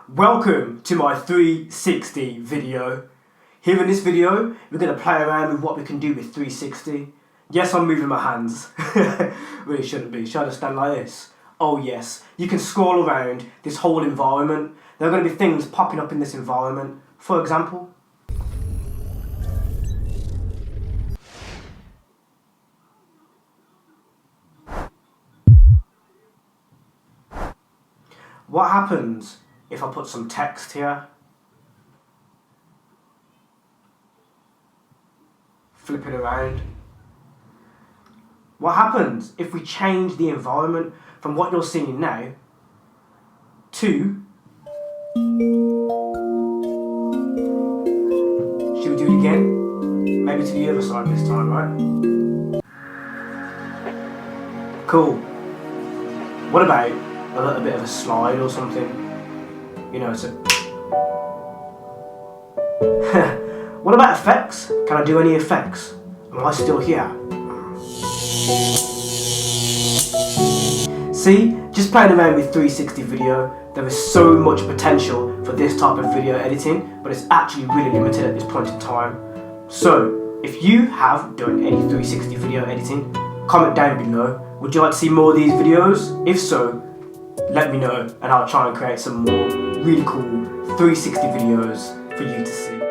Welcome to my 360 video. Here in this video, we're going to play around with what we can do with 360. Yes, I'm moving my hands. Really shouldn't be. Should I just stand like this? Oh yes, you can scroll around this whole environment. There are going to be things popping up in this environment. For example, what happens if I put some text here? Flip it around. What happens if we change the environment from what you're seeing now to... Should we do it again? Maybe to the other side this time, right? Cool. What about a little bit of a slide or something? You know, it's a... What about effects? Can I do any effects? Am I still here? See, just playing around with 360 video, there is so much potential for this type of video editing, but it's actually really limited at this point in time. So, if you have done any 360 video editing, comment down below. Would you like to see more of these videos? If so, let me know and I'll try and create some more really cool 360 videos for you to see.